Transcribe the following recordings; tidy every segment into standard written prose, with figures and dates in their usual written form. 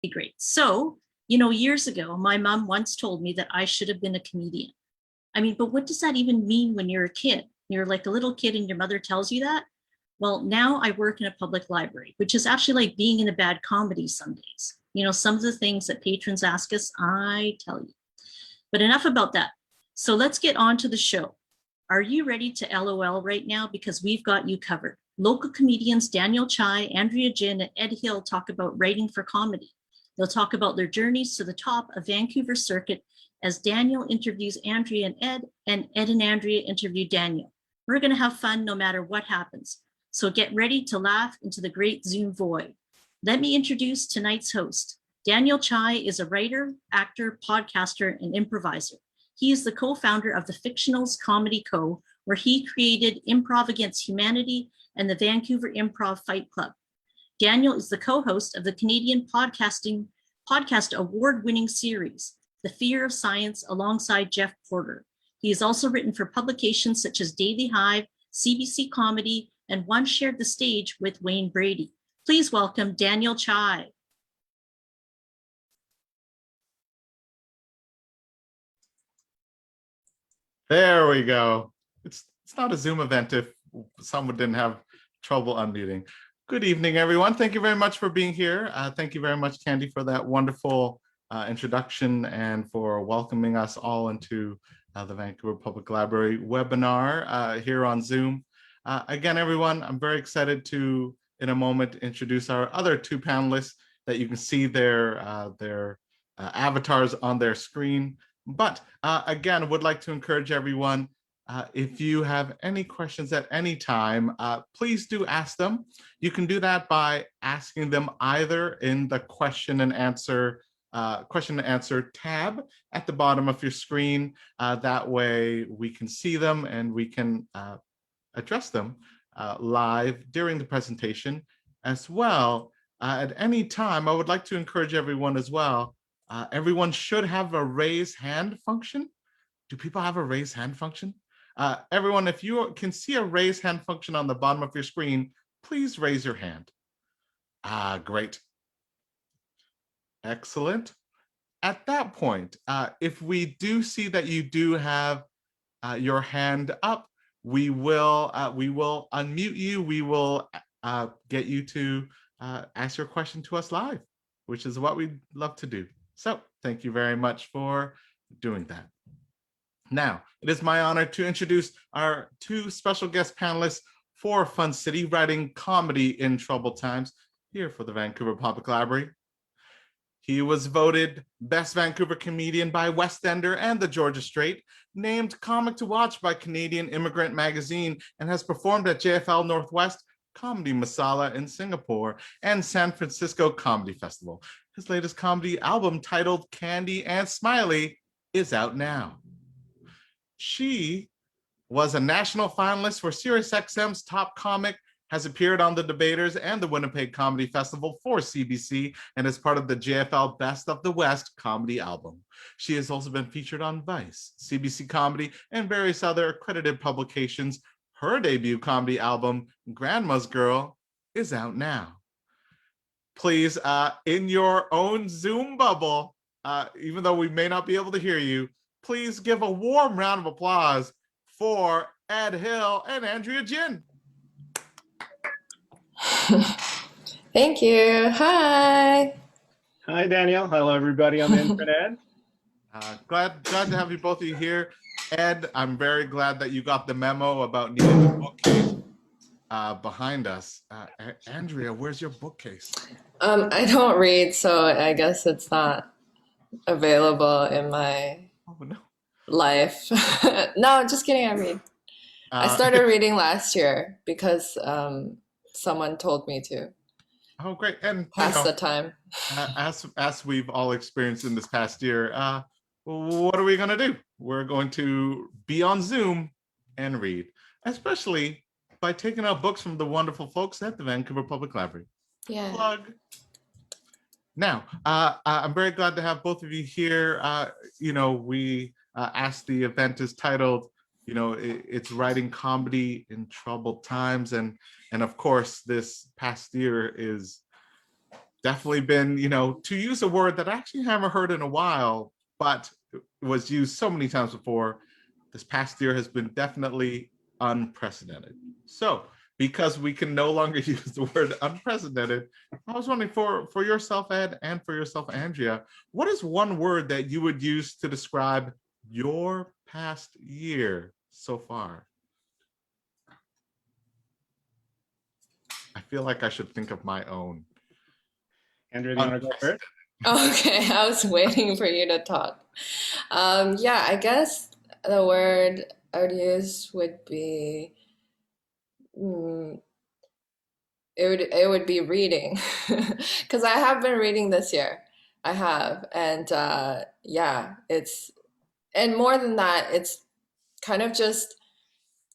Great. So, years ago, my mom once told me that I should have been a comedian. I mean, but what does that even mean when you're a kid? You're like a little kid and your mother tells you that? Well, now I work in a public library, which is actually like being in a bad comedy some days. Some of the things that patrons ask us, I tell you. But enough about that. So let's get on to the show. Are you ready to LOL right now? Because we've got you covered. Local comedians Daniel Chai, Andrea Jin, and Ed Hill talk about writing for comedy. They'll talk about their journeys to the top of Vancouver circuit as Daniel interviews Andrea and Ed and Andrea interview Daniel. We're going to have fun no matter what happens. So get ready to laugh into the great Zoom void. Let me introduce tonight's host. Daniel Chai is a writer, actor, podcaster, and improviser. He is the co-founder of the Fictionals Comedy Co, where he created Improv Against Humanity and the Vancouver Improv Fight Club. Daniel is the co-host of the Canadian podcast award-winning series, The Fear of Science, alongside Jeff Porter. He has also written for publications such as Daily Hive, CBC Comedy, and once shared the stage with Wayne Brady. Please welcome Daniel Chai. There we go. It's not a Zoom event if someone didn't have trouble unmuting. Good evening, everyone. Thank you very much for being here. Thank you very much, Candy, for that wonderful introduction and for welcoming us all into the Vancouver Public Library webinar here on Zoom. Again, everyone, I'm very excited to, in a moment, introduce our other two panelists that you can see their avatars on their screen. But again, would like to encourage everyone, if you have any questions at any time, please do ask them. You can do that by asking them either in the question and answer tab at the bottom of your screen. That way we can see them and we can address them live during the presentation as well. At any time, I would like to encourage everyone as well. Everyone should have a raise hand function. Do people have a raise hand function? Everyone, if you can see a raise hand function on the bottom of your screen, please raise your hand. Great. Excellent. At that point, if we do see that you do have your hand up, we will unmute you. We will get you to ask your question to us live, which is what we'd love to do. So thank you very much for doing that. Now, it is my honor to introduce our two special guest panelists for Fun City, writing comedy in troubled times here for the Vancouver Public Library. He was voted Best Vancouver Comedian by West Ender and the Georgia Straight, named Comic to Watch by Canadian Immigrant Magazine, and has performed at JFL Northwest, Comedy Masala in Singapore, and San Francisco Comedy Festival. His latest comedy album, titled Candy and Smiley, is out now. She was a national finalist for SiriusXM's Top Comic, has appeared on The Debaters and the Winnipeg Comedy Festival for CBC, and is part of the JFL Best of the West comedy album. She has also been featured on Vice, CBC Comedy, and various other accredited publications. Her debut comedy album, Grandma's Girl, is out now. Please, in your own Zoom bubble, even though we may not be able to hear you, please give a warm round of applause for Ed Hill and Andrea Jin. Thank you. Hi. Hi, Daniel. Hello, everybody on the internet. Glad to have you both of you here. Ed, I'm very glad that you got the memo about needing a bookcase behind us. Andrea, where's your bookcase? I don't read, so I guess it's not available in my life. No, just kidding. I read. I started reading last year because someone told me to. Oh, great. And pass the time. As we've all experienced in this past year, what are we going to do? We're going to be on Zoom and read, especially by taking out books from the wonderful folks at the Vancouver Public Library. Yeah. Plug. Now, I'm very glad to have both of you here. We asked, the event is titled, it's writing comedy in troubled times. And of course, this past year is definitely been, to use a word that I actually haven't heard in a while, but was used so many times before, this past year has been definitely unprecedented. So, because we can no longer use the word unprecedented, I was wondering for yourself, Ed, and for yourself, Andrea, what is one word that you would use to describe your past year so far? I feel like I should think of my own. Andrea, do you want to go first? Okay, I was waiting for you to talk. Yeah, I guess the word I would use would be, mm, it would be reading, because I have been reading this year. I have, and yeah, and more than that, it's kind of just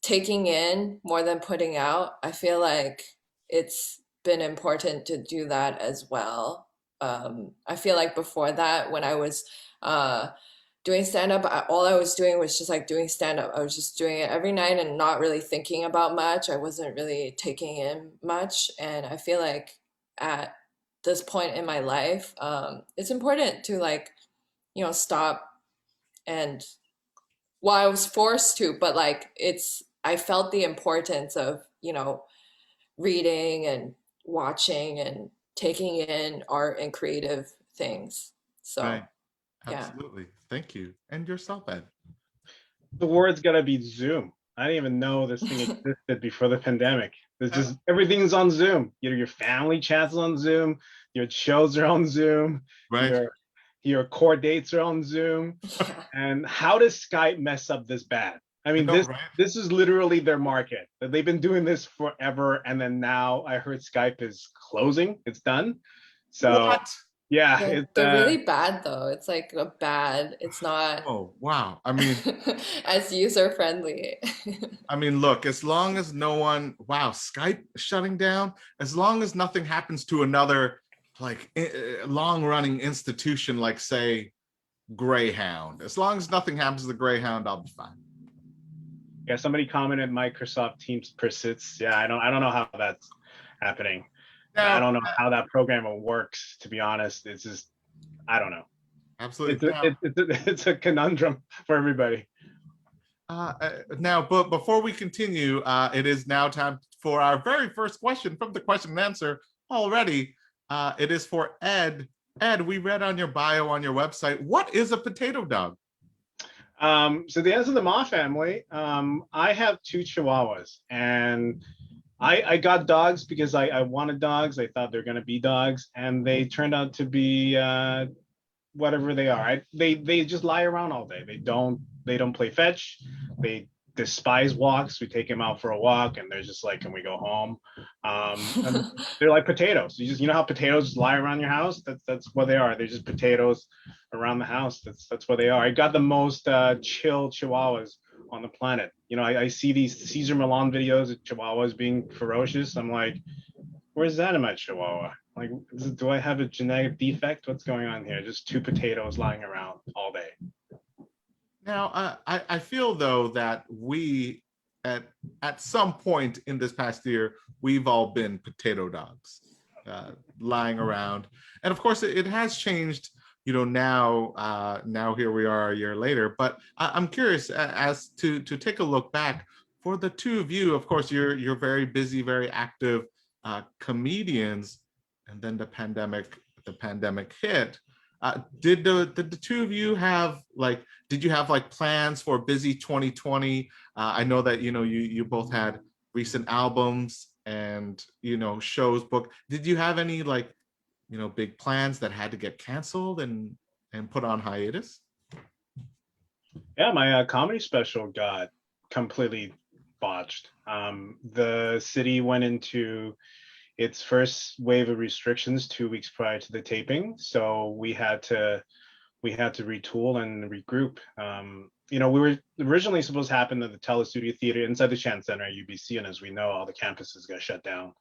taking in more than putting out. I feel like it's been important to do that as well. I feel like before that, when I was uh, doing stand up, all I was doing was just like doing stand up. I was just doing it every night and not really thinking about much. I wasn't really taking in much. And I feel like at this point in my life, it's important to like, stop and, well, I was forced to, but like I felt the importance of, reading and watching and taking in art and creative things. So, Right. yeah. Absolutely. Thank you. And yourself, Ed? The word's gotta be Zoom. I didn't even know this thing existed before the pandemic. There's just everything's on Zoom. Your family chats on Zoom, your shows are on Zoom, Right. your core dates are on Zoom. Yeah. And how does Skype mess up this bad? I mean, know, right? this is literally their market. They've been doing this forever, and then now I heard Skype is closing. It's done. So What? yeah, They're really bad though. It's like it's not Oh, wow. I mean, as user friendly. look, as long as no one, wow, Skype shutting down, as long as nothing happens to another like long running institution, like say Greyhound, as long as nothing happens to the Greyhound, I'll be fine. Yeah, somebody commented Microsoft Teams persists. Yeah, I don't know how that's happening. Now, I don't know how that program works, to be honest. It's just, I don't know. Absolutely. It's a conundrum for everybody. Now, but before we continue, it is now time for our very first question from the question and answer already. It is for Ed. Ed, we read on your bio on your website, what is a potato dog? So the answer to the Ma family, I have 2 Chihuahuas, and I got dogs because I wanted dogs. I thought they're going to be dogs, and they turned out to be whatever they are. They just lie around all day. They don't play fetch. They despise walks. We take them out for a walk, and they're just like, "Can we go home?" And they're like potatoes. You know how potatoes just lie around your house? That's what they are. They're just potatoes around the house. That's what they are. I got the most chill Chihuahuas on the planet. I see these Cesar Millan videos of Chihuahuas being ferocious. I'm like, where's that in my Chihuahua? Like, do I have a genetic defect? What's going on here? Just 2 potatoes lying around all day. Now, I feel though that we at some point in this past year, we've all been potato dogs lying around. And of course, it has changed, now here we are a year later. But I'm curious as to take a look back for the 2 of you. Of course, you're very busy, very active comedians, and then the pandemic hit. Did the 2 of you have did you have plans for busy 2020? I know that you both had recent albums and shows booked. Did you have any big plans that had to get canceled and put on hiatus? Yeah, my comedy special got completely botched. The city went into its first wave of restrictions 2 weeks prior to the taping, so we had to retool and regroup. We were originally supposed to happen at the Telestudio Theater inside the Shan Center at UBC, and as we know, all the campuses got shut down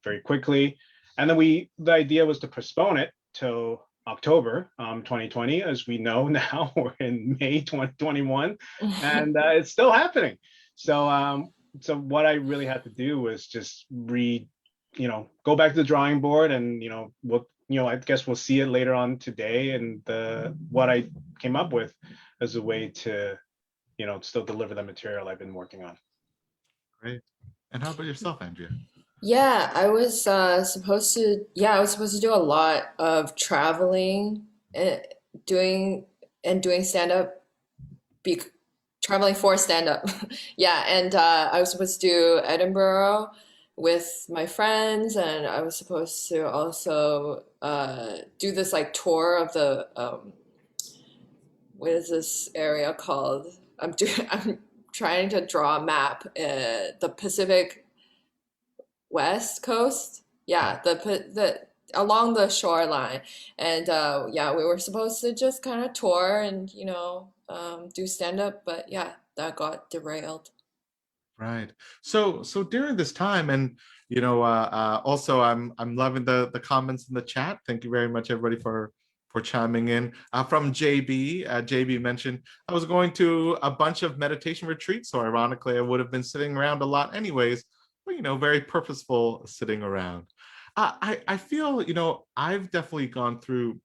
very quickly. And then the idea was to postpone it till October 2020. As we know now, we're in May 2021, and it's still happening. So what I really had to do was just go back to the drawing board and I guess we'll see it later on today, and what I came up with as a way to, still deliver the material I've been working on. Great. And how about yourself, Andrea? Yeah, I was supposed to. Yeah, I was supposed to do a lot of traveling and doing stand up, be traveling for stand up. Yeah, and I was supposed to do Edinburgh with my friends, and I was supposed to also do this like tour of the what is this area called? I'm trying to draw a map. The Pacific West Coast. Yeah, the along the shoreline, and yeah, we were supposed to just kind of tour and do stand up, but yeah, that got derailed. Right. So during this time, and also I'm loving the comments in the chat. Thank you very much, everybody, for chiming in. From JB, JB mentioned I was going to a bunch of meditation retreats, so ironically, I would have been sitting around a lot anyways. But very purposeful sitting around. I feel I've definitely gone through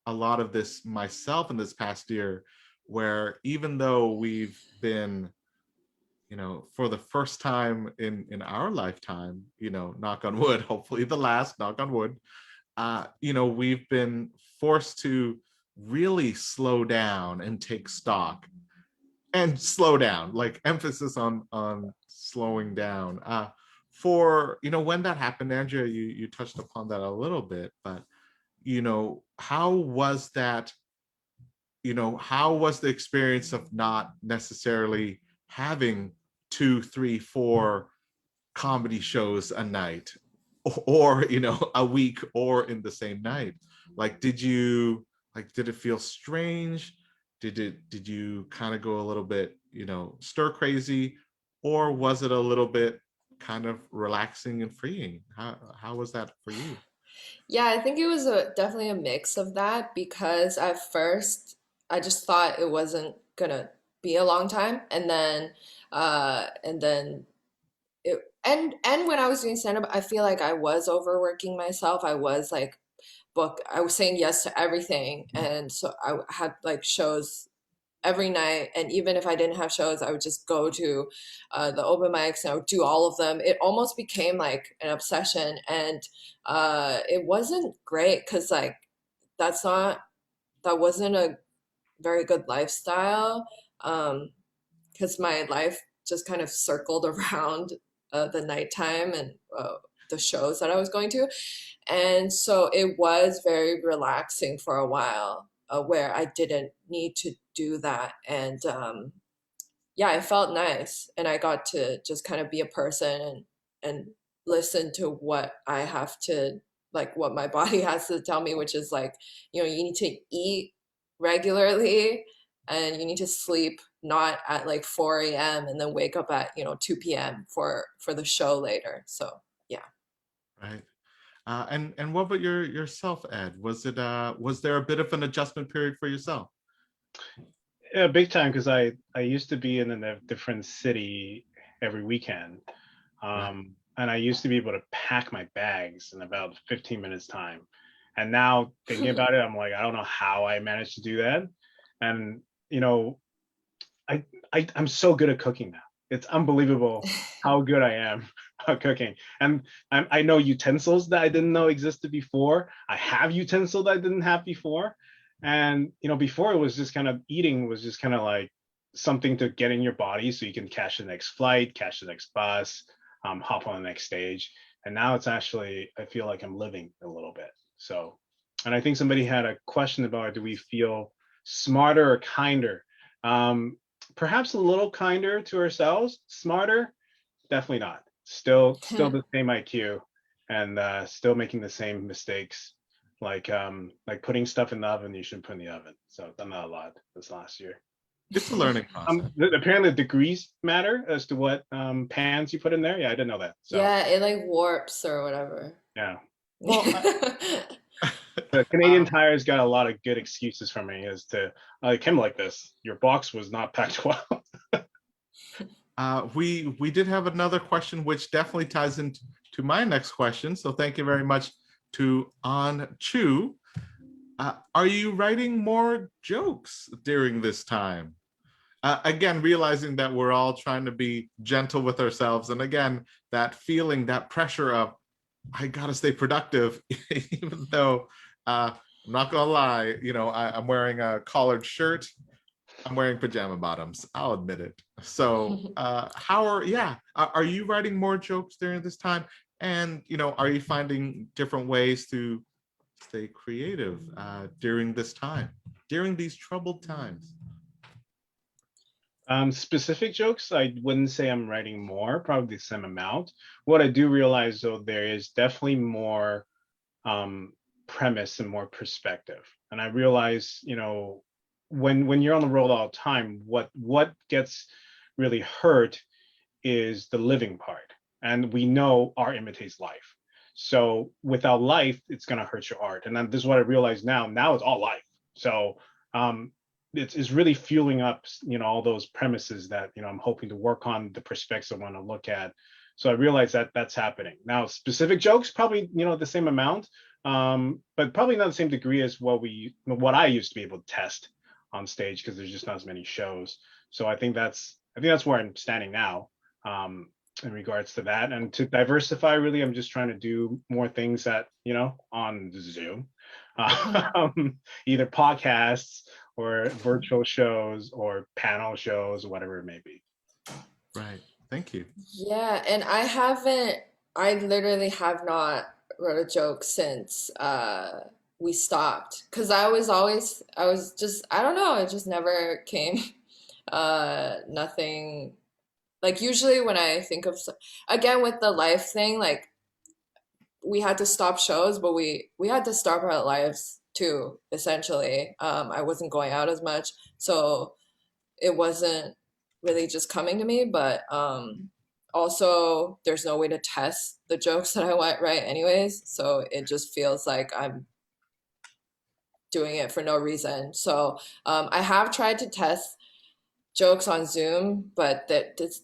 a lot of this myself in this past year, where even though we've been for the first time in our lifetime, knock on wood, hopefully the last, knock on wood, we've been forced to really slow down and take stock and slow down, like emphasis on slowing down. For when that happened, Andrea, you touched upon that a little bit, but how was that? How was the experience of not necessarily having 2, 3, 4 comedy shows a night, or a week, or in the same night? Like, did it feel strange? Did you kind of go a little bit stir crazy, or was it a little bit kind of relaxing and freeing? How was that for you? Yeah, I think it was definitely a mix of that, because at first I just thought it wasn't gonna be a long time, and then it and when I was doing stand up, I feel like I was overworking myself. I was saying yes to everything, and so I had like shows every night, and even if I didn't have shows, I would just go to the open mics and I would do all of them. It almost became like an obsession, and it wasn't great, because like that wasn't a very good lifestyle, because my life just kind of circled around the nighttime and the shows that I was going to. And so it was very relaxing for a while, where I didn't need to do that. And yeah, it felt nice. And I got to just kind of be a person and listen to what I have to, like what my body has to tell me, which is like, you need to eat regularly, and you need to sleep not at like 4 a.m. and then wake up at 2 p.m. for the show later. So yeah. Right. And what about yourself, Ed? Was there a bit of an adjustment period for yourself? Yeah, big time, because I used to be in a different city every weekend. Right. And I used to be able to pack my bags in about 15 minutes time. And now thinking about it, I'm like, I don't know how I managed to do that. And I'm so good at cooking now. It's unbelievable how good I am at cooking. And I know utensils that I didn't know existed before. I have utensils that I didn't have before. And before, it was just kind of eating was just kind of like something to get in your body so you can catch the next flight, catch the next bus, hop on the next stage. And now it's actually, I feel like I'm living a little bit. So, and I think somebody had a question about, do we feel smarter or kinder? Perhaps a little kinder to ourselves. Smarter, definitely not. Still the same IQ, and still making the same mistakes, like putting stuff in the oven you shouldn't put in the oven. So I've done that a lot this last year. It's a learning process. Apparently degrees matter as to what pans you put in there. Yeah, I didn't know that. So. Yeah, it like warps or whatever. Yeah. Well, the Canadian Tire's got a lot of good excuses for me as to it came like this. Your box was not packed well. We did have another question, which definitely ties into my next question. So thank you very much, to On Chu. Are you writing more jokes during this time? Again, realizing that we're all trying to be gentle with ourselves. And again, that feeling, that pressure of, I gotta stay productive, even though I'm not gonna lie, I'm wearing a collared shirt. I'm wearing pajama bottoms. I'll admit it. So are you writing more jokes during this time? And, are you finding different ways to stay creative during this time, during these troubled times? Specific jokes, I wouldn't say I'm writing more, probably the same amount. What I do realize though, there is definitely more premise and more perspective. And I realize, when you're on the road all the time, what gets really hurt is the living part. And we know art imitates life. So without life, it's gonna hurt your art. And then this is what I realize now. Now it's all life. So it's really fueling up, all those premises that, I'm hoping to work on, the perspectives I want to look at. So I realize that that's happening. Now, specific jokes, probably, the same amount, but probably not the same degree as what I used to be able to test on stage, because there's just not as many shows. So I think that's where I'm standing now, in regards to that. And to diversify, really, I'm just trying to do more things that, on Zoom, either podcasts or virtual shows or panel shows, whatever it may be. Right. Thank you. Yeah, and I literally have not wrote a joke since we stopped. Because I was just, I don't know, it just never came. Nothing, like usually when I think of, again, with the life thing, like we had to stop shows, but we had to start our lives too, essentially. I wasn't going out as much, so it wasn't really just coming to me, but also there's no way to test the jokes that I want right anyways, so it just feels like I'm doing it for no reason. So I have tried to test jokes on Zoom, but it's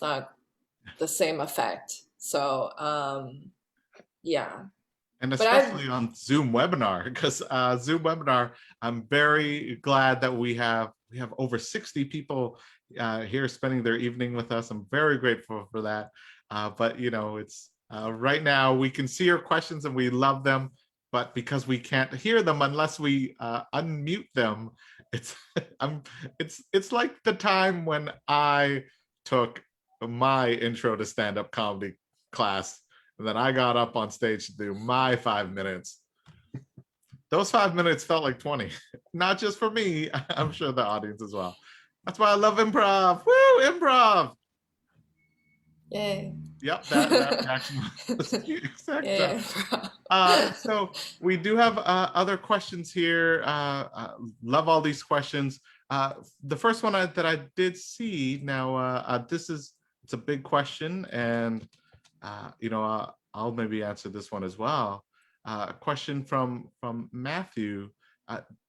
not the same effect. So yeah. And especially on Zoom webinar, because Zoom webinar, I'm very glad that we have over 60 people here spending their evening with us. I'm very grateful for that. But it's right now we can see your questions and we love them, but because we can't hear them unless we unmute them, it's like the time when I took my intro to stand-up comedy class. And then I got up on stage to do my 5 minutes. Those 5 minutes felt like 20, not just for me, I'm sure the audience as well. That's why I love improv. Woo, improv. Yay. Yep, that reaction was the exact Yeah. So we do have other questions here. Love all these questions. The first one that I did see now, it's a big question, and I'll maybe answer this one as well. A question from Matthew.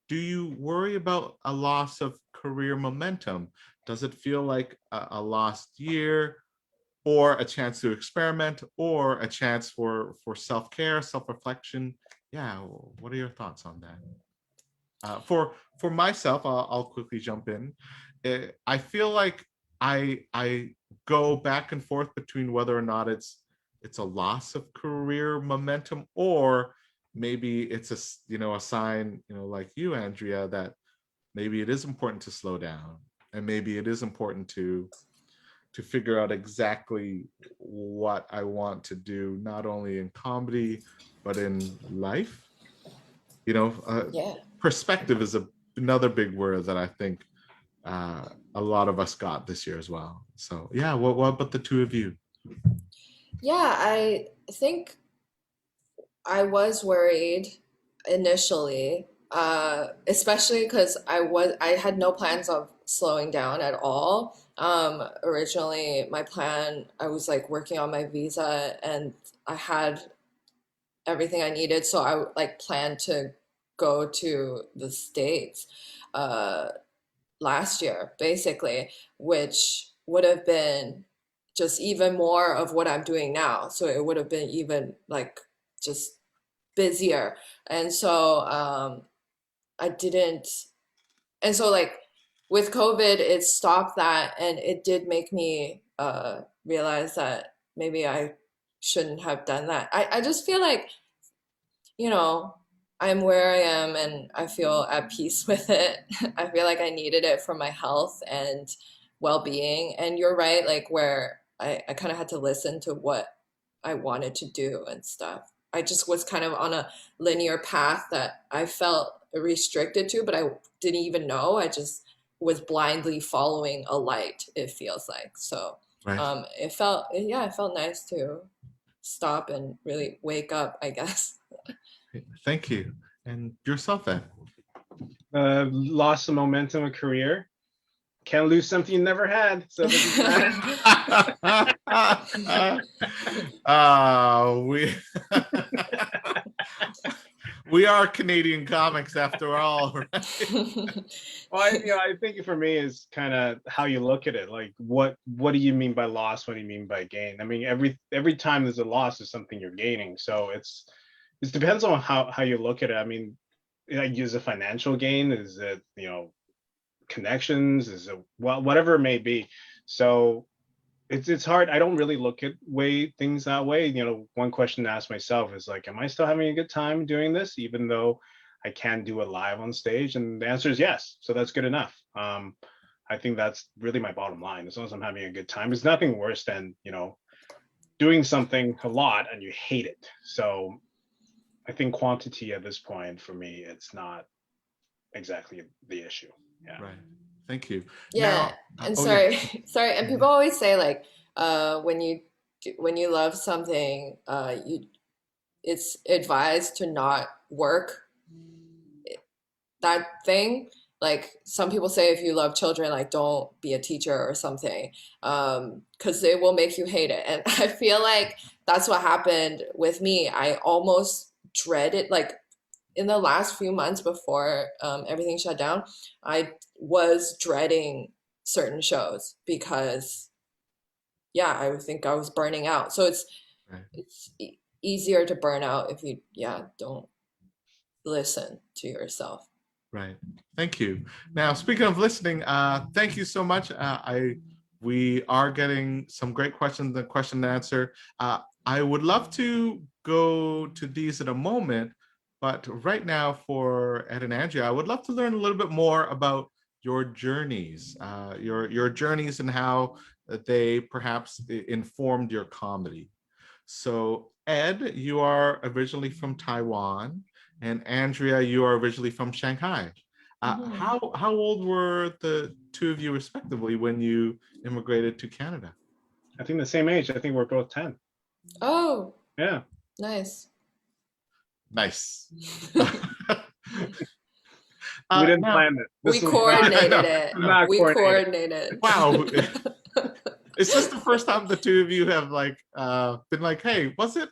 Do you worry about a loss of career momentum? Does it feel like a lost year, or a chance to experiment, or a chance for self-care, self-reflection? Yeah, what are your thoughts on that? For myself, I'll quickly jump in. I feel like I go back and forth between whether or not it's a loss of career momentum, or maybe it's a sign, like you, Andrea, that maybe it is important to slow down, and maybe it is important to figure out exactly what I want to do, not only in comedy but in life. Yeah. Perspective is another big word that I think a lot of us got this year as well. So yeah, what about the two of you? Yeah, I think I was worried initially, especially because I had no plans of slowing down at all. Originally, my plan, I was like working on my visa and I had everything I needed, so I like planned to go to the States last year, basically, which would have been just even more of what I'm doing now. So it would have been even like just busier. And so I didn't, and so like with COVID, it stopped that, and it did make me realize that maybe I shouldn't have done that. I just feel like, you know, I'm where I am and I feel at peace with it. I feel like I needed it for my health and well-being. And you're right, like where I kind of had to listen to what I wanted to do and stuff. I just was kind of on a linear path that I felt restricted to, but I didn't even know. I just was blindly following a light, it feels like. So Right. it felt, yeah, it felt nice to stop and really wake up, I guess. Thank you. And yourself, Ed? Lost some momentum of career. Can't lose something you never had. So this is that. We are Canadian comics after all, right? Well, I think for me is kind of how you look at it. Like, what do you mean by loss? What do you mean by gain? I mean, every time there's a loss, there's something you're gaining. So it depends on how you look at it. I mean, like, is it financial gain? Is it, connections? Is it, well, whatever it may be. So it's hard. I don't really look at things that way. One question to ask myself is like, am I still having a good time doing this, even though I can't do it live on stage? And the answer is yes. So that's good enough. I think that's really my bottom line. As long as I'm having a good time, there's nothing worse than, doing something a lot and you hate it. So I think quantity at this point for me, it's not exactly the issue. Yeah. Right. Thank you. Yeah. Now, And oh, sorry, yeah. sorry. And people always say like, when you love something, it's advised to not work that thing. Like some people say, if you love children, like don't be a teacher or something, because it will make you hate it. And I feel like that's what happened with me. I almost dreaded, like in the last few months before everything shut down, I was dreading certain shows because, yeah, I think I was burning out. So it's easier to burn out if you, don't listen to yourself. Right. Thank you. Now, speaking of listening, thank you so much. We are getting some great questions, the question and answer. I would love to go to these in a moment, but right now for Ed and Andrea, I would love to learn a little bit more about your journeys, your journeys and how they perhaps informed your comedy. So Ed, you are originally from Taiwan, and Andrea, you are originally from Shanghai. How old were the two of you respectively when you immigrated to Canada? I think the same age. I think we're both 10. Oh, Yeah. nice. Nice. We didn't plan it. We coordinated it. We coordinated. Wow. Is this the first time the two of you have like been like, hey, was it?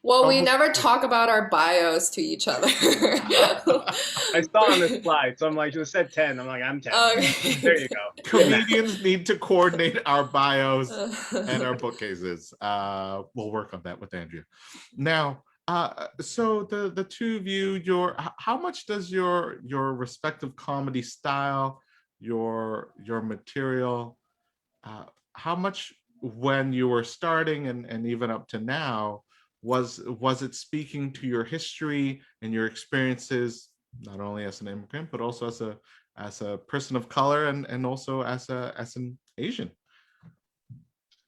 Well, we never talk about our bios to each other. I saw on the slide, so I'm like, you said 10. I'm like, I'm 10. Okay. There you go. Comedians need to coordinate our bios and our bookcases. We'll work on that with Andrea. Now, so the two of you, how much does your respective comedy style, your material, how much when you were starting and even up to now, was it speaking to your history and your experiences, not only as an immigrant, but also as a person of color and also as an Asian?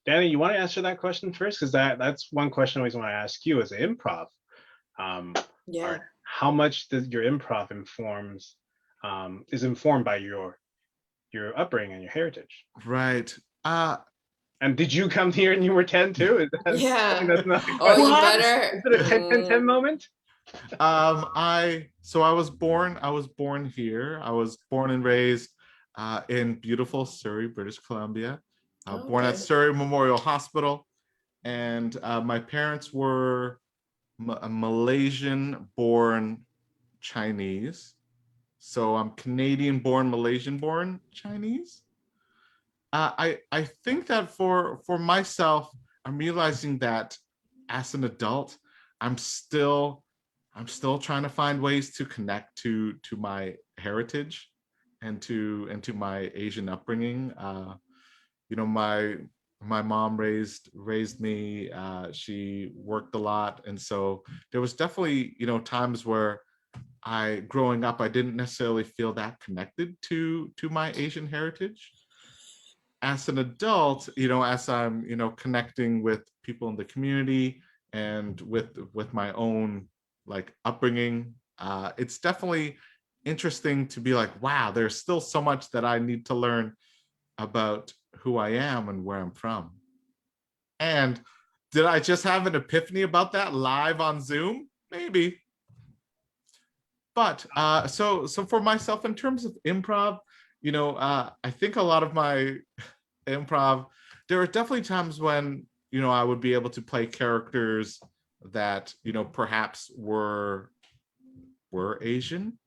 Danny, you want to answer that question first? Because that's one question I always want to ask you as an improv. Yeah. How much does your improv is informed by your upbringing and your heritage? Right. And did you come here and you were 10 too? Is that, Yeah. that's not, Oh, you better. Is it a 10-10-10 moment? I was born here. I was born and raised in beautiful Surrey, British Columbia. Born at Surrey Memorial Hospital, and my parents were Malaysian-born Chinese. So I'm Canadian-born, Malaysian-born Chinese. I think that for myself, I'm realizing that as an adult, I'm still trying to find ways to connect to my heritage and to my Asian upbringing. You know, my mom raised me. She worked a lot, and so there was definitely, you know, times where growing up, I didn't necessarily feel that connected to my Asian heritage. As an adult, you know, as I'm, you know, connecting with people in the community and with my own like upbringing, it's definitely interesting to be like, wow, there's still so much that I need to learn about who I am and where I'm from. And did I just have an epiphany about that live on Zoom? Maybe. But so for myself, in terms of improv, you know, I think a lot of my improv, there are definitely times when, you know, I would be able to play characters that, you know, perhaps were Asian.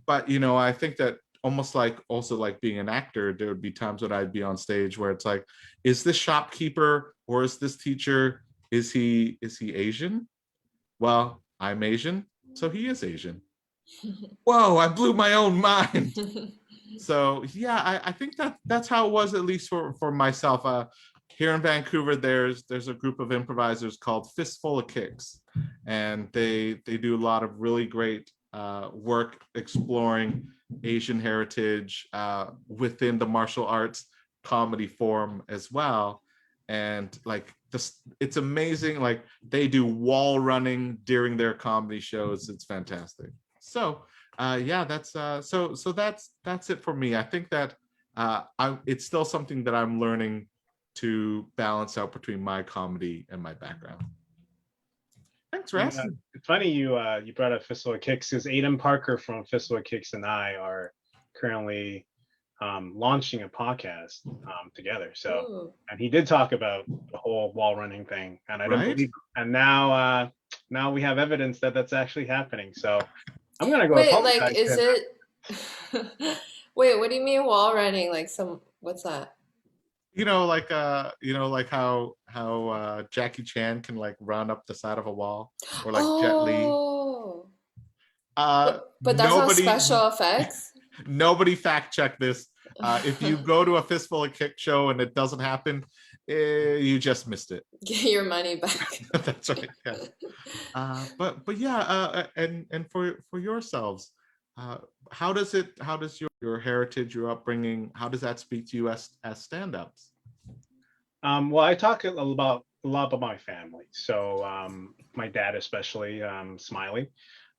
But, you know, I think that almost like also like being an actor, there would be times when I'd be on stage where it's like, is this shopkeeper or is this teacher, is he Asian? Well, I'm Asian, so he is Asian. Whoa, I blew my own mind. So yeah, I think that's how it was, at least for myself. Here in Vancouver, there's a group of improvisers called Fistful of Kicks, and they do a lot of really great work exploring Asian heritage within the martial arts comedy form as well. And like this, it's amazing. Like they do wall running during their comedy shows. It's fantastic. So yeah, that's that's it for me. I think that it's still something that I'm learning to balance out between my comedy and my background. Thanks for asking. It's funny you brought up Fistful of Kicks, because Aiden Parker from Fistful of Kicks and I are currently launching a podcast together. So, Ooh. and he did talk about the whole wall running thing, and I didn't believe him. And now we have evidence that that's actually happening. So I'm gonna go. Wait, apologize like, to is him. it? Wait, what do you mean wall running? Like what's that? You know, like how Jackie Chan can like run up the side of a wall, or like Jet Li. Oh. But that's not Nobody special effects. nobody fact check this. If you go to a Fistful of Kick show and it doesn't happen, you just missed it. Get your money back. That's right. Yeah. But yeah, and for yourselves, how does your heritage, your upbringing, how does that speak to you as stand-ups? Well, I talk a lot about my family. So my dad, especially, Smiley.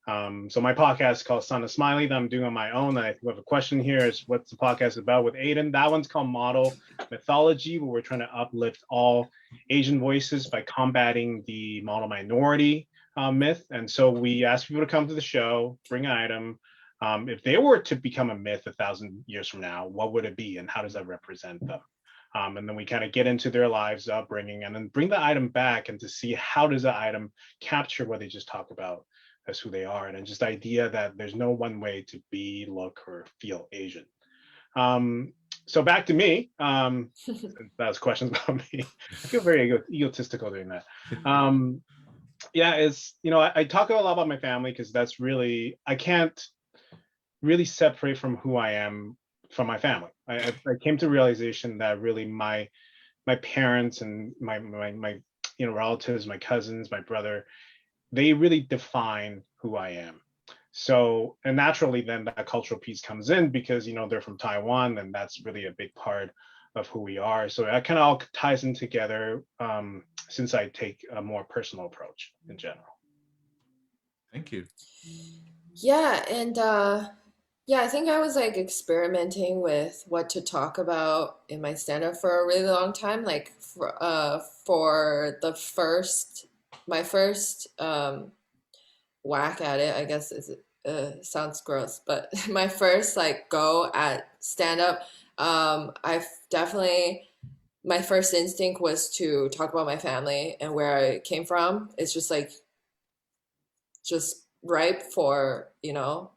So my podcast is called Son of Smiley that I'm doing on my own. I have a question here is, what's the podcast about with Aiden? That one's called Model Mythology, where we're trying to uplift all Asian voices by combating the model minority myth. And so we ask people to come to the show, bring an item. If they were to become a myth 1,000 years from now, what would it be, and how does that represent them? And then we kind of get into their lives, upbringing, and then bring the item back and to see how does the item capture what they just talked about as who they are, and just the idea that there's no one way to be, look, or feel Asian. So back to me. That was questions about me. I feel very egotistical doing that. Yeah, it's, you know, I talk a lot about my family because that's really, I can't really separate from who I am from my family. I came to realization that really my parents and my you know, relatives, my cousins, my brother, they really define who I am. So, and naturally then that cultural piece comes in because, you know, they're from Taiwan, and that's really a big part of who we are. So that kind of all ties in together since I take a more personal approach in general. Thank you. Yeah, and yeah, I think I was like experimenting with what to talk about in my stand-up for a really long time. Like for my first whack at it, I guess sounds gross, but my first like go at stand-up, I've definitely, my first instinct was to talk about my family and where I came from. It's just like just ripe for, you know,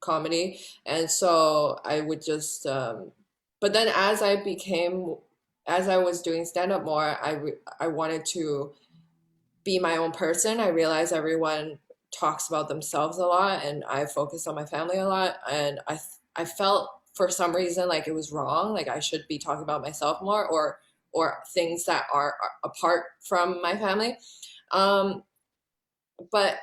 comedy. And so I would just but then as I was doing stand-up more, I wanted to be my own person. I realize everyone talks about themselves a lot, and I focus on my family a lot. And I felt for some reason like it was wrong. Like I should be talking about myself more, or things that are apart from my family. Um, but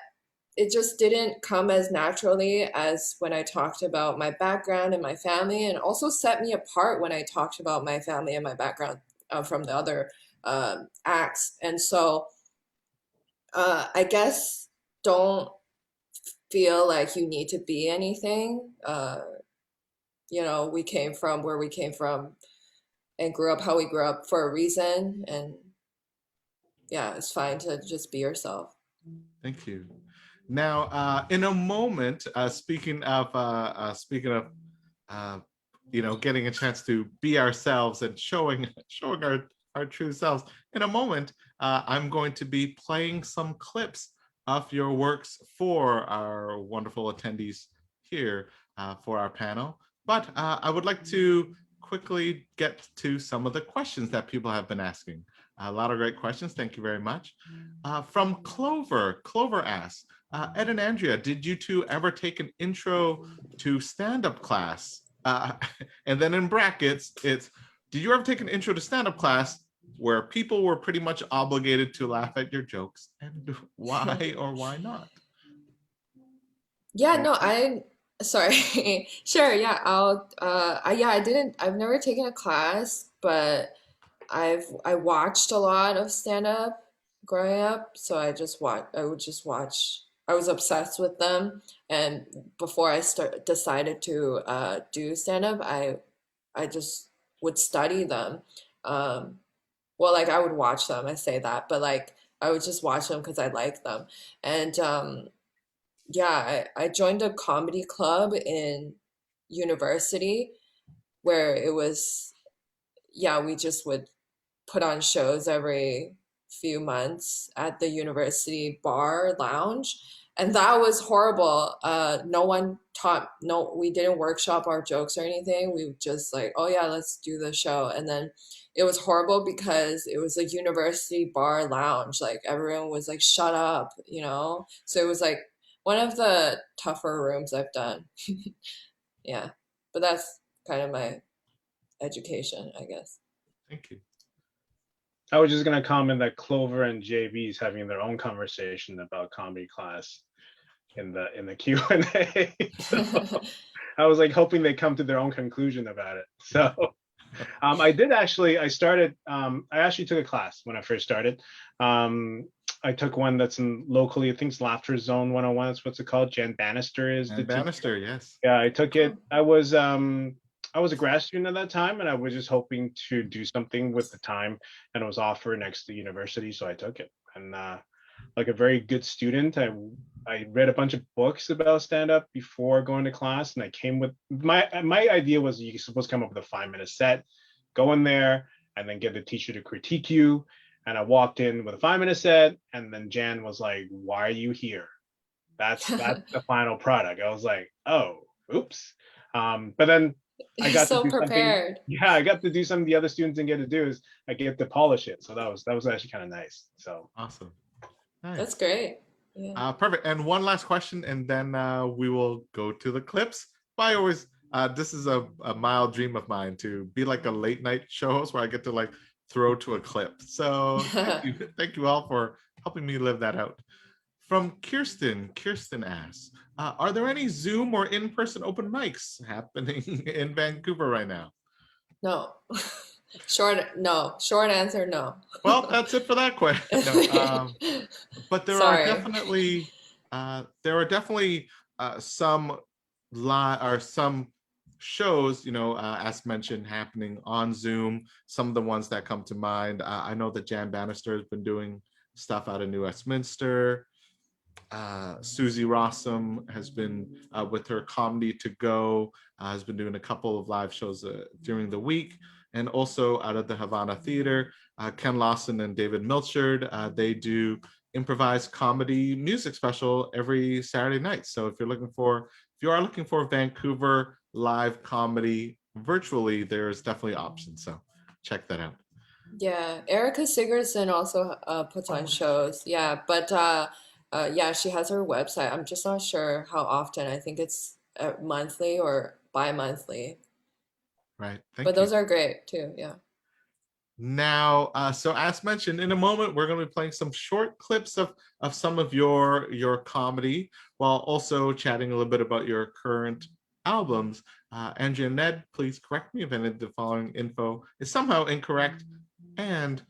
it just didn't come as naturally as when I talked about my background and my family, and also set me apart when I talked about my family and my background from the other acts. And so I guess don't feel like you need to be anything. You know, we came from where we came from and grew up how we grew up for a reason. And yeah, it's fine to just be yourself. Thank you. Now, in a moment, speaking of getting a chance to be ourselves and showing our true selves. In a moment, I'm going to be playing some clips of your works for our wonderful attendees here for our panel. But I would like to quickly get to some of the questions that people have been asking. A lot of great questions. Thank you very much. From Clover, Clover asks, Ed and Andrea, did you two ever take an intro to stand-up class? And then in brackets, it's, did you ever take an intro to stand-up class where people were pretty much obligated to laugh at your jokes, and why or why not? Yeah, no, sorry. Sure, yeah, I've never taken a class, but I watched a lot of stand up growing up, so I would just watch. I was obsessed with them, and before I decided to do stand up, I just would study them. Um, well, like I would watch them, I say that, but like I would just watch them because I like them. And yeah, I joined a comedy club in university where it was, yeah, we just would put on shows every few months at the university bar lounge. And that was horrible. No one taught, no, we didn't workshop our jokes or anything. We just like, oh yeah, let's do the show. And then it was horrible because it was a university bar lounge. Like everyone was like, shut up, you know? So it was like one of the tougher rooms I've done. Yeah. But that's kind of my education, I guess. Thank you. I was just gonna comment that Clover and JB is having their own conversation about comedy class in the Q&A. So I was like hoping they come to their own conclusion about it. So I actually took a class when I first started. I took one that's in locally, I think it's Laughter Zone 101. That's what's it called. Jen Bannister is the Bannister, yes. Yeah, I took it. I was a grad student at that time, and I was just hoping to do something with the time, and it was offered next to the university, so I took it. And like a very good student, I read a bunch of books about stand-up before going to class, and I came with my idea was you're supposed to come up with a 5-minute set, go in there, and then get the teacher to critique you. And I walked in with a 5-minute set, and then Jan was like, "Why are you here? That's the final product." I was like, "Oh, oops." But then I got so to do prepared. something. Yeah, I got to do something the other students didn't get to do. Is I get to polish it. So that was actually kind of nice. So awesome. Nice. That's great. Yeah. Perfect. And one last question, and then we will go to the clips. I always, this is a mild dream of mine to be like a late night show host where I get to like throw to a clip. So thank you all for helping me live that out. From Kirsten asks, are there any Zoom or in-person open mics happening in Vancouver right now? No. Short answer, no. Well, that's it for that question. No, but there are definitely some shows, you know, as mentioned, happening on Zoom. Some of the ones that come to mind, I know that Jan Bannister has been doing stuff out of New Westminster. Susie Rossum has been with her Comedy to Go, has been doing a couple of live shows during the week, and also out of the Havana Theater, Ken Lawson and David Milchard, they do improvised comedy music special every Saturday night. So if you are looking for Vancouver live comedy virtually, there's definitely options. So check that out. Yeah, Erica Sigurdson also puts on shows. Yeah, but yeah, she has her website. I'm just not sure how often. I think it's monthly or bi-monthly. Right. But Thank you. those are great too. Yeah. Now, so as mentioned, in a moment, we're going to be playing some short clips of some of your comedy, while also chatting a little bit about your current albums. Andrea and Ned, please correct me if any of the following info is somehow incorrect. And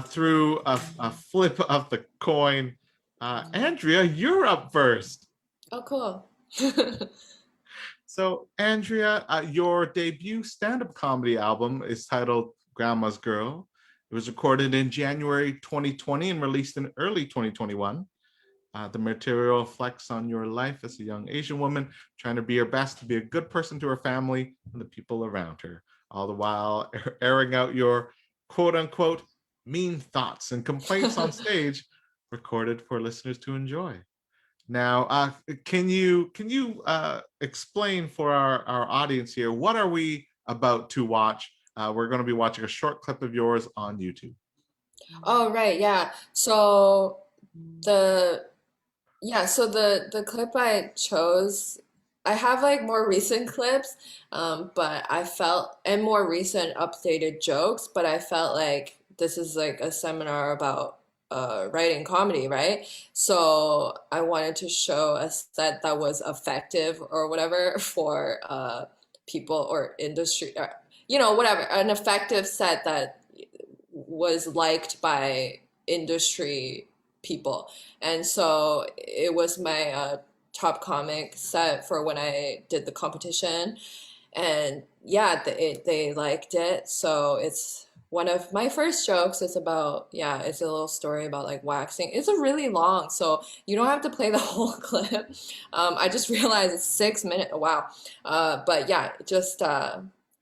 through a flip of the coin, Andrea, you're up first. Oh, cool. So, Andrea, your debut stand-up comedy album is titled Grandma's Girl. It was recorded in January 2020 and released in early 2021. The material reflects on your life as a young Asian woman trying to be her best to be a good person to her family and the people around her, all the while airing out your quote-unquote mean thoughts and complaints on stage, recorded for listeners to enjoy. Now, can you explain for our audience here, what are we about to watch? We're going to be watching a short clip of yours on YouTube. Oh, right, yeah. So the the clip I chose, I have like more recent clips, but I felt and more recent updated jokes, but I felt like this is like a seminar about writing comedy, right? So I wanted to show a set that was effective or whatever for people or industry, or, you know, whatever, an effective set that was liked by industry people. And so it was my top comic set for when I did the competition. And yeah, they liked it. So it's one of my first jokes. It's about, yeah, it's a little story about like waxing. It's a really long, so you don't have to play the whole clip. I just realized it's 6 minutes. Wow. But yeah, just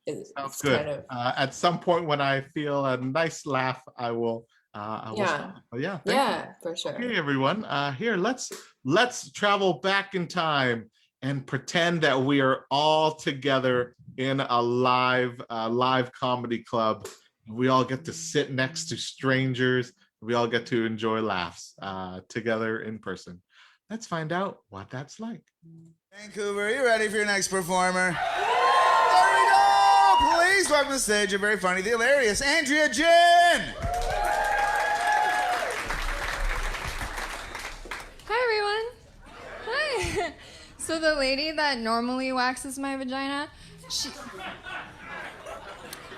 it's Good. kind of, At some point when I feel a nice laugh, I will yeah, stop. But yeah, thank you. yeah, for sure. Okay, everyone. Here, let's travel back in time and pretend that we are all together in a live comedy club. We all get to sit next to strangers. We all get to enjoy laughs together in person. Let's find out what that's like. Vancouver, are you ready for your next performer? There we go! Please welcome to the stage, you're very funny, the hilarious Andrea Jin! Hi, everyone. Hi. So the lady that normally waxes my vagina,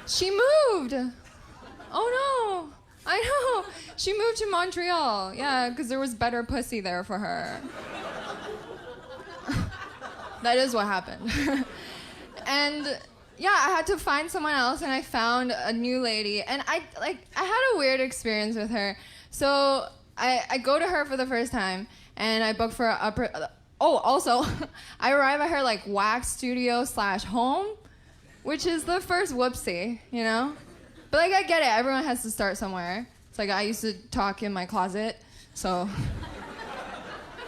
she moved. Oh no. I know. She moved to Montreal. Yeah, because there was better pussy there for her. That is what happened. And yeah, I had to find someone else, and I found a new lady, and I had a weird experience with her. So I go to her for the first time, and I book for also, I arrive at her like wax studio / home, which is the first whoopsie, you know? But like, I get it, everyone has to start somewhere. It's like I used to talk in my closet, so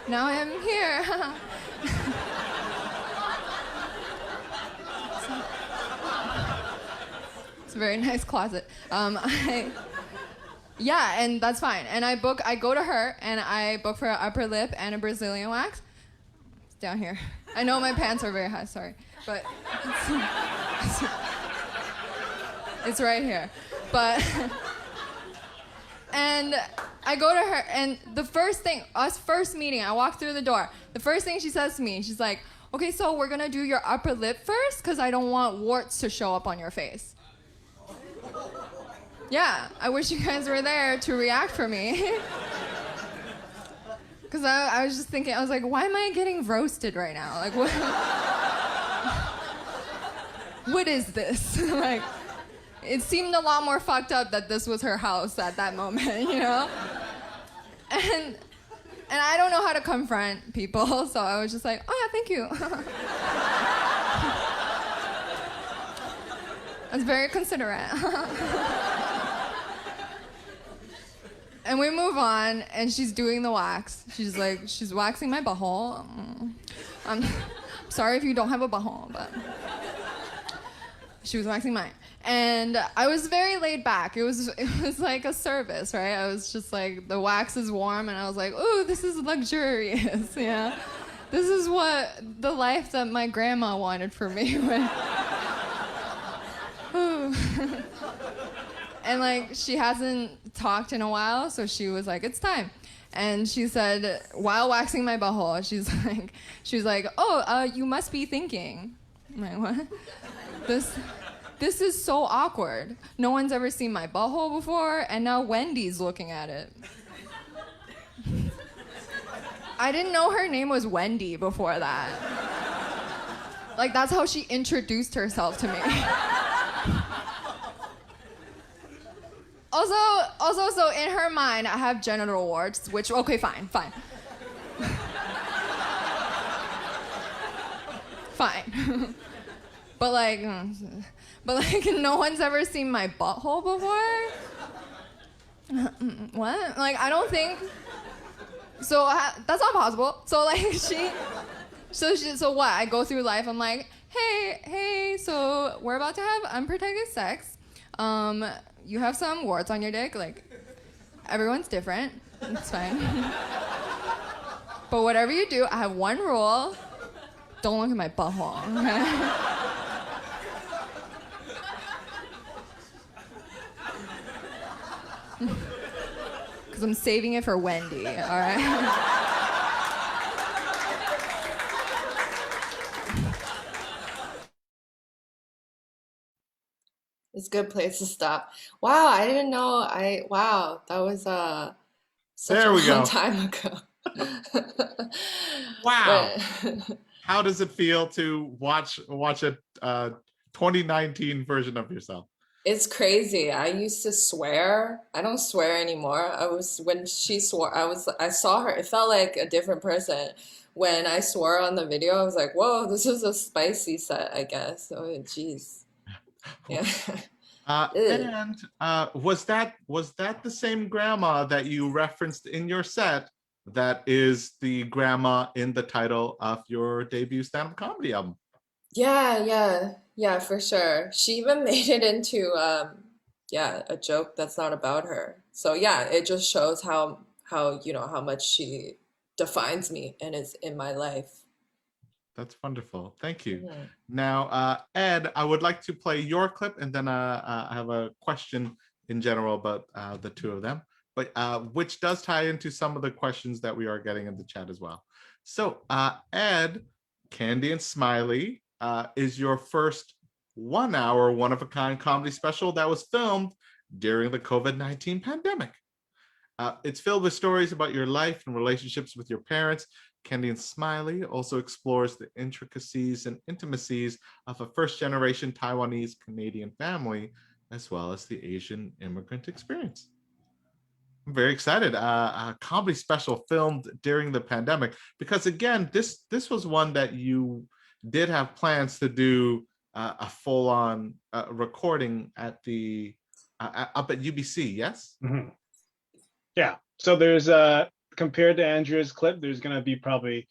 now I'm here. It's a very nice closet. Yeah, and that's fine. And I go to her, and I book for an upper lip and a Brazilian wax. It's down here. I know my pants are very high, sorry. But it's right here. But, and I go to her, and the first thing, first meeting, I walk through the door. The first thing she says to me, she's like, okay, so we're gonna do your upper lip first, because I don't want warts to show up on your face. Yeah, I wish you guys were there to react for me. Because I was just thinking, I was like, why am I getting roasted right now? Like, what? What is this? Like, it seemed a lot more fucked up that this was her house at that moment, you know? And I don't know how to confront people, so I was just like, oh yeah, thank you. That's very considerate. And we move on, and she's doing the wax. She's waxing my butthole. I'm sorry if you don't have a butthole, but She was waxing mine. And I was very laid back. It was like a service, right? I was just like, the wax is warm, and I was like, ooh, this is luxurious, yeah. This is what the life that my grandma wanted for me. And like, she hasn't talked in a while, so she was like, it's time. And she said, while waxing my butthole, she was like, oh, you must be thinking. I'm like, what? This is so awkward. No one's ever seen my butthole before, and now Wendy's looking at it. I didn't know her name was Wendy before that. Like, that's how she introduced herself to me. Also, so in her mind, I have genital warts, which, okay, fine. Fine. But like, no one's ever seen my butthole before? What? Like, I don't think... So, that's not possible. So, like, so what? I go through life, I'm like, hey, so we're about to have unprotected sex. You have some warts on your dick. Like, everyone's different. It's fine. But whatever you do, I have one rule. Don't look at my butthole, okay? Because I'm saving it for Wendy, all right? It's a good place to stop. Wow, I didn't know. Wow, that was such There a we long go. time ago. Wow. But- How does it feel to watch a 2019 version of yourself? It's crazy. I used to swear. I don't swear anymore. When she swore, I saw her. It felt like a different person. When I swore on the video, I was like, whoa, this is a spicy set, I guess. Oh, jeez. Yeah. And was that the same grandma that you referenced in your set that is the grandma in the title of your debut stand-up comedy album? Yeah, for sure. She even made it into a joke that's not about her. So yeah, it just shows how how much she defines me and is in my life. That's wonderful. Thank you. Mhm. Now, Ed, I would like to play your clip, and then I have a question in general about the two of them, but which does tie into some of the questions that we are getting in the chat as well. So, Ed, Candy and Smiley is your first 1 hour, one-of-a-kind comedy special that was filmed during the COVID-19 pandemic. It's filled with stories about your life and relationships with your parents. Candy and Smiley also explores the intricacies and intimacies of a first-generation Taiwanese Canadian family, as well as the Asian immigrant experience. I'm very excited. A comedy special filmed during the pandemic, because again, this was one that you did have plans to do a full-on recording at the up at UBC, yes? Mm-hmm. Yeah. So there's compared to Andrea's clip, there's gonna be probably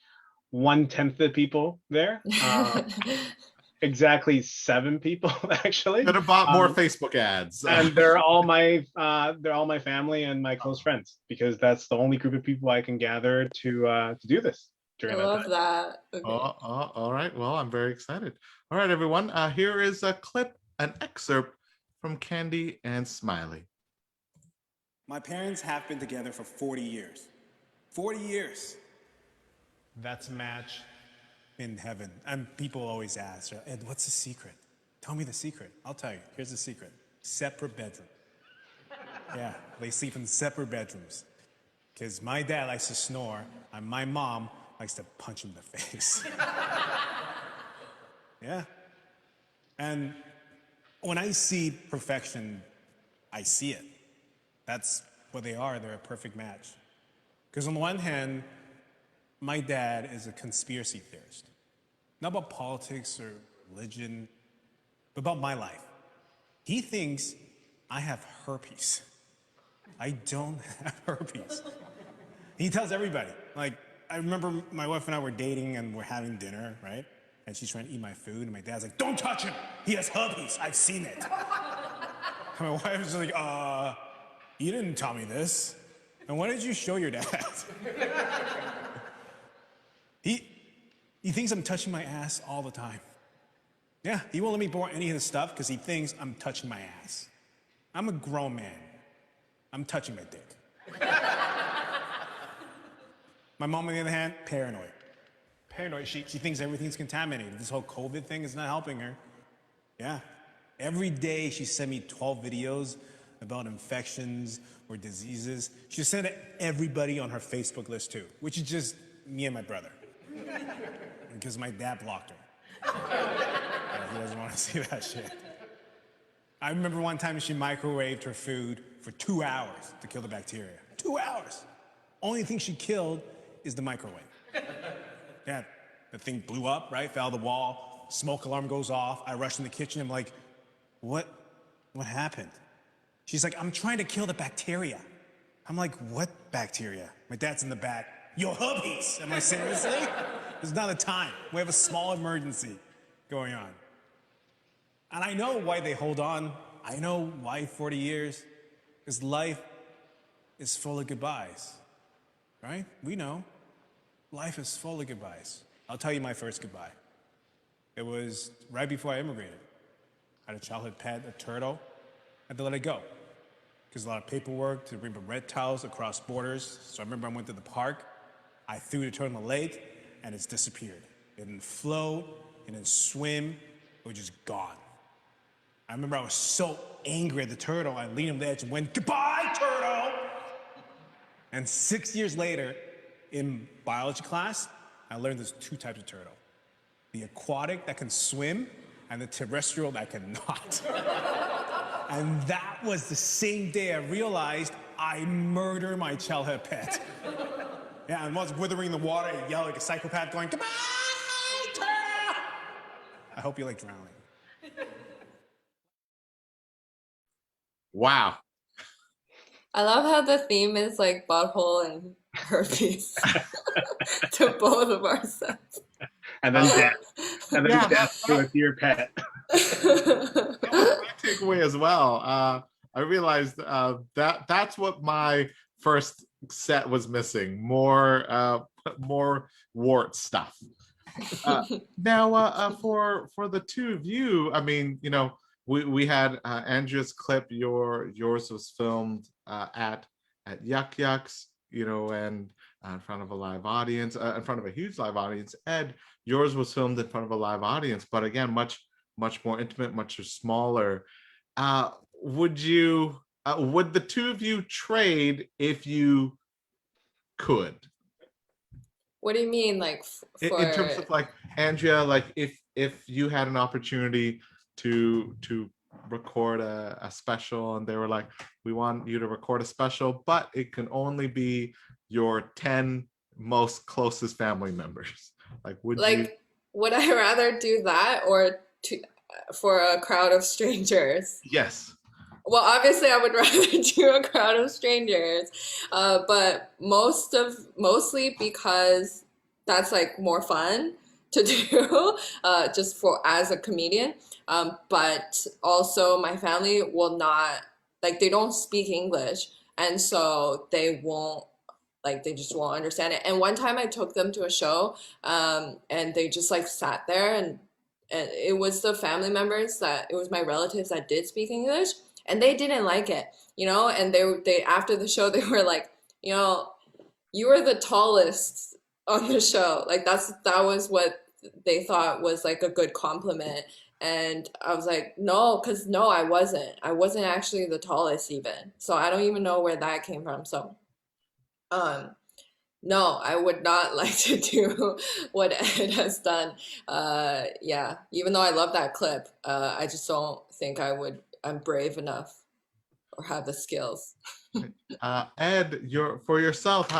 1/10 the people there. Exactly 7 people actually. Could have bought more Facebook ads. And they're all my family and my close friends, because that's the only group of people I can gather to do this I during that love time. that. Okay. All right. Well, I'm very excited. All right, everyone. Here is a clip, an excerpt from Candy and Smiley. My parents have been together for 40 years. 40 years. That's a match. In heaven. And people always ask, Ed, what's the secret? Tell me the secret. I'll tell you. Here's the secret. Separate bedroom. Yeah, they sleep in separate bedrooms. Because my dad likes to snore, and my mom likes to punch him in the face. Yeah. And when I see perfection, I see it. That's what they are. They're a perfect match. Because on the one hand, my dad is a conspiracy theorist. Not about politics or religion, but about my life. He thinks I have herpes. I don't have herpes. He tells everybody. Like, I remember my wife and I were dating and we're having dinner, right? and she's trying to eat my food, and my dad's like, "Don't touch him. He has herpes. I've seen it." And my wife was like, "You didn't tell me this. And why did you show your dad?" He thinks I'm touching my ass all the time. Yeah, he won't let me borrow any of his stuff because he thinks I'm touching my ass. I'm a grown man. I'm touching my dick. My mom, on the other hand, paranoid. Paranoid. She thinks everything's contaminated. This whole COVID thing is not helping her. Yeah. Every day she sent me 12 videos about infections or diseases. She sent it to everybody on her Facebook list too, which is just me and my brother. Because my dad blocked her. Yeah, he doesn't want to see that shit. I remember one time she microwaved her food for 2 hours to kill the bacteria. 2 hours. Only thing she killed is the microwave. Yeah, the thing blew up, right? Fell to the wall. Smoke alarm goes off. I rush in the kitchen. I'm like, what happened? She's like, "I'm trying to kill the bacteria." I'm like, "What bacteria?" My dad's in the back. "Your herpes." I'm like, "Seriously? There's not a time. We have a small emergency going on." And I know why they hold on. I know why 40 years. Because life is full of goodbyes, right? We know. Life is full of goodbyes. I'll tell you my first goodbye. It was right before I immigrated. I had a childhood pet, a turtle. I had to let it go. Because a lot of paperwork to bring red towels across borders. So I remember I went to the park. I threw the turtle in the lake, and it's disappeared. It didn't float, it didn't swim, it was just gone. I remember I was so angry at the turtle, I leaned on the edge and went, "Goodbye, turtle!" And 6 years later, in biology class, I learned there's 2 types of turtle. The aquatic that can swim, and the terrestrial that cannot. And that was the same day I realized I murdered my childhood pet. Yeah, and once withering the water, I yelled like a psychopath going, "Goodbye, turtle!" I hope you like drowning. Wow. I love how the theme is like butthole and herpes to both of our sets. And then death. And then death with your pet. That was my takeaway as well. I realized that's what my first set was missing. More wart stuff. Now, for the two of you, I mean, you know, we had Andrea's clip. Yours was filmed at Yuck Yucks, you know, and in front of a live audience, in front of a huge live audience. Ed, yours was filmed in front of a live audience, but again, much more intimate, much smaller. Would the two of you trade if you could? What do you mean, like for... in terms of like Andrea, like if you had an opportunity to record a special and they were like, "We want you to record a special, but it can only be your 10 most closest family members." Like, would I rather do that or for a crowd of strangers? Yes. Well, obviously I would rather do a crowd of strangers, but mostly because that's like more fun to do, just as a comedian. But also my family will not, like, they don't speak English, and so they just won't understand it. And one time I took them to a show, and they just like sat there, and it was the family members it was my relatives that did speak English, and they didn't like it, you know, and they after the show, they were like, you know, "You were the tallest on the show." Like that was what they thought was like a good compliment. And I was like, no, I wasn't actually the tallest even. So I don't even know where that came from. So, no, I would not like to do what Ed has done. Yeah, even though I love that clip, I just don't think I'm brave enough or have the skills. Ed, for yourself,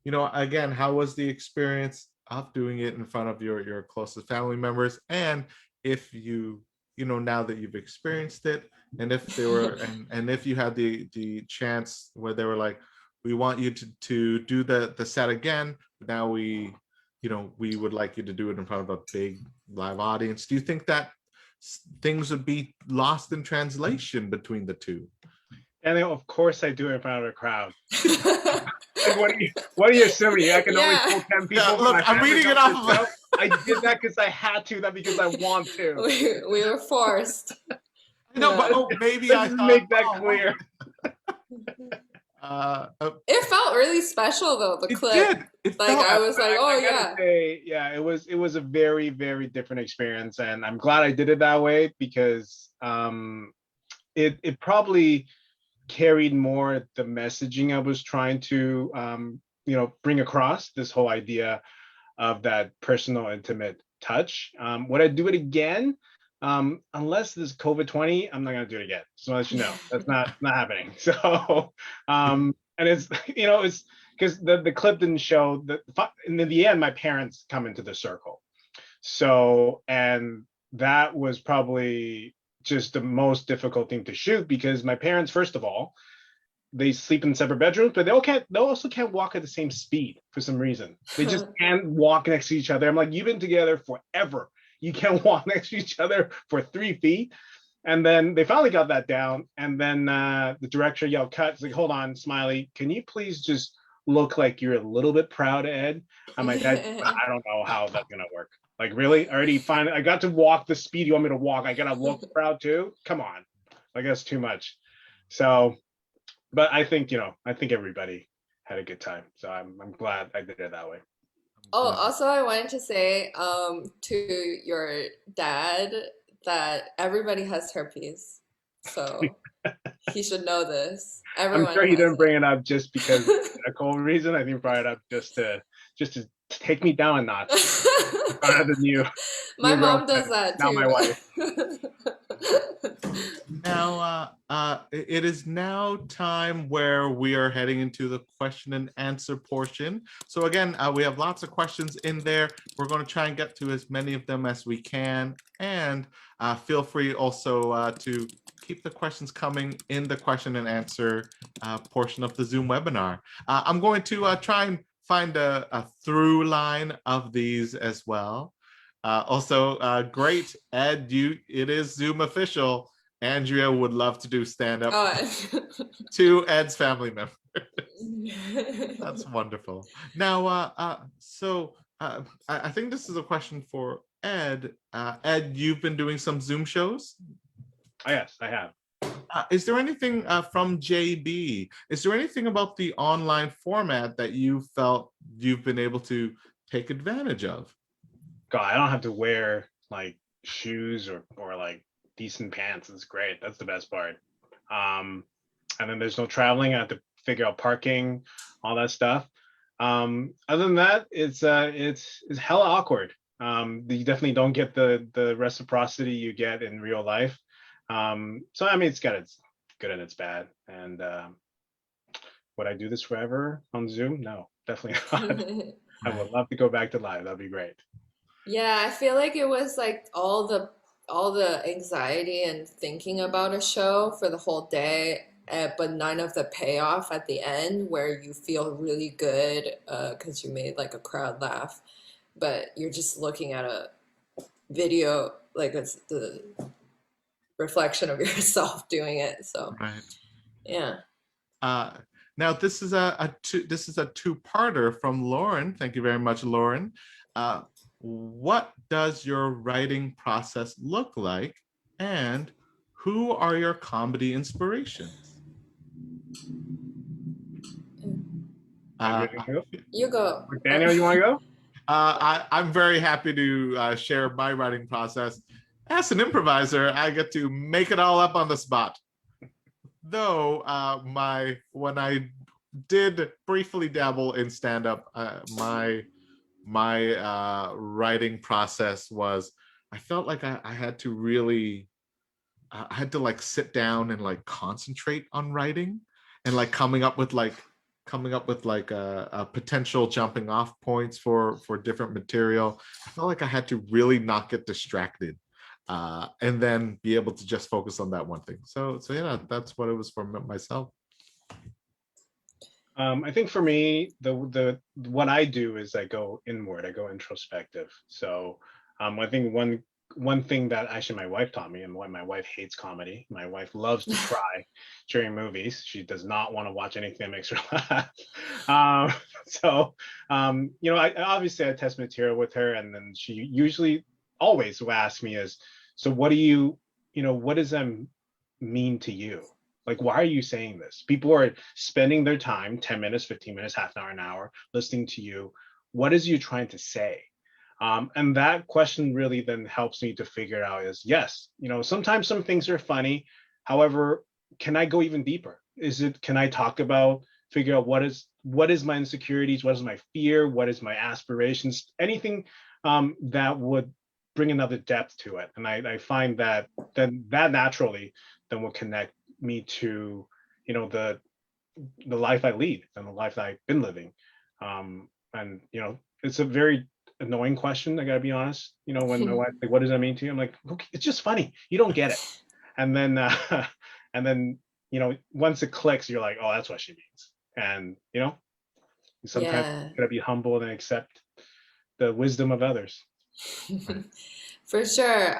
you know, again, how was the experience of doing it in front of your closest family members? And if you know, now that you've experienced it, and if they were, and if you had the chance where they were like, "We want you to do the set again, but now we we would like you to do it in front of a big live audience, do you think that things would be lost in translation between the two? And then, of course, I do it in front of a crowd. Like, what are you assuming? I can only pull 10 people. Yeah, look, I'm reading it off of I did that because I had to, not because I want to. We were forced. No, but maybe I thought, make that clear. It felt really special though. The clip. I was like, oh yeah. Say, yeah, it was a very, very different experience, and I'm glad I did it that way because it probably carried more the messaging I was trying to bring across, this whole idea of that personal, intimate touch. Would I do it again? Unless this COVID-20, I'm not gonna do it again. So I'll let you know that's not happening. So and it's it's because the clip didn't show that in the end my parents come into the circle. So, and that was probably just the most difficult thing to shoot because my parents, first of all, they sleep in separate bedrooms, but they also can't walk at the same speed for some reason. They just can't walk next to each other. I'm like, you've been together forever. You can't walk next to each other for 3 feet. And then they finally got that down. And then the director yelled, cut. It's like, hold on, Smiley, can you please just look like you're a little bit proud, Ed? I'm like, I don't know how that's gonna work. Like, really? I got to walk the speed you want me to walk. I gotta look proud too? Come on. Like, that's too much. So, but I think everybody had a good time. So I'm glad I did it that way. Oh, also I wanted to say to your dad that everybody has herpes. So he should know this. Everyone I'm sure he didn't bring it up just because of a cold reason. I think he brought it up just to take me down a notch. My mom does that too. Now my wife. Now, it is now time where we are heading into the question and answer portion. So again, we have lots of questions in there. We're going to try and get to as many of them as we can. And feel free also to keep the questions coming in the question and answer portion of the Zoom webinar. I'm going to try and find a through line of these as well. Also, great, Ed, it is Zoom official. Andrea would love to do stand-up to Ed's family members. That's wonderful. Now, I think this is a question for Ed. Ed, you've been doing some Zoom shows? Oh, yes, I have. Is there anything from JB? Is there anything about the online format that you felt you've been able to take advantage of? God, I don't have to wear like shoes or like decent pants. It's great. That's the best part. And then there's no traveling. I have to figure out parking, all that stuff. Other than that, it's hella awkward. You definitely don't get the reciprocity you get in real life. So I mean, it's got its good and its bad. And would I do this forever on Zoom? No, definitely not. I would love to go back to live. That'd be great. Yeah, I feel like it was like all the anxiety and thinking about a show for the whole day, but none of the payoff at the end where you feel really good because you made like a crowd laugh, but you're just looking at a video like it's the reflection of yourself doing it. So right. Yeah. Now this is a two-parter from Lauren. Thank you very much, Lauren. What does your writing process look like, and who are your comedy inspirations? You go. Daniel, you want to go? I'm very happy to share my writing process. As an improviser, I get to make it all up on the spot. Though when I did briefly dabble in stand-up, my writing process was, I felt like I had to really, I had to like sit down and like concentrate on writing and like coming up with a potential jumping off points for different material. I felt like I had to really not get distracted and then be able to just focus on that one thing. So yeah, that's what it was for myself. I think for me, the what I do is I go inward, I go introspective. So I think one thing that actually my wife taught me, and why my wife hates comedy. My wife loves to cry during movies. She does not want to watch anything that makes her laugh. Um, so I obviously I test material with her, and then she usually always will ask me is, so what do what does that mean to you? Like, why are you saying this? People are spending their time, 10 minutes, 15 minutes, half an hour, listening to you. What is you trying to say? And that question really then helps me to figure out is, yes, sometimes some things are funny. However, can I go even deeper? Can I talk about, figure out what is my insecurities? What is my fear? What is my aspirations? Anything that would bring another depth to it. And I find that then that naturally then will connect me to the life I lead and the life that I've been living. And it's a very annoying question, I gotta be honest. When my wife like, what does that mean to you? I'm like, okay, it's just funny, you don't get it. And then and then once it clicks, you're like, oh, that's what she means. And sometimes Yeah. you gotta be humble and accept the wisdom of others. For sure.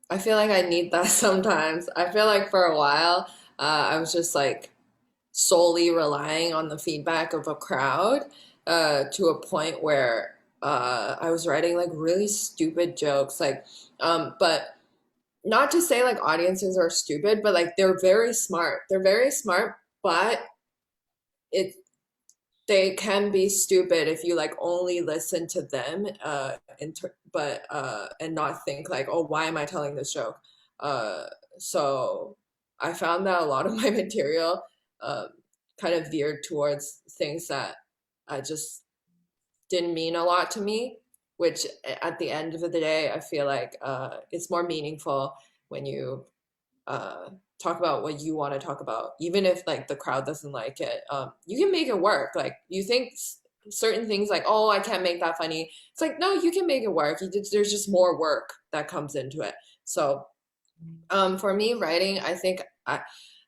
I feel like I need that sometimes. I feel like for a while, I was just like solely relying on the feedback of a crowd, to a point where I was writing like really stupid jokes, but not to say like audiences are stupid, but like they're very smart. They're very smart, but it they can be stupid if you like only listen to them, and not think like, oh, why am I telling this joke? uh so I found that a lot of my material um kind of veered towards things that I just didn't mean a lot to me, which at the end of the day I feel like it's more meaningful when you uh, talk about what you want to talk about, even if like the crowd doesn't like it. You can make it work. Like you think certain things like, oh, I can't make that funny. It's like, no, you can make it work. There's just more work that comes into it. So for me, writing, I think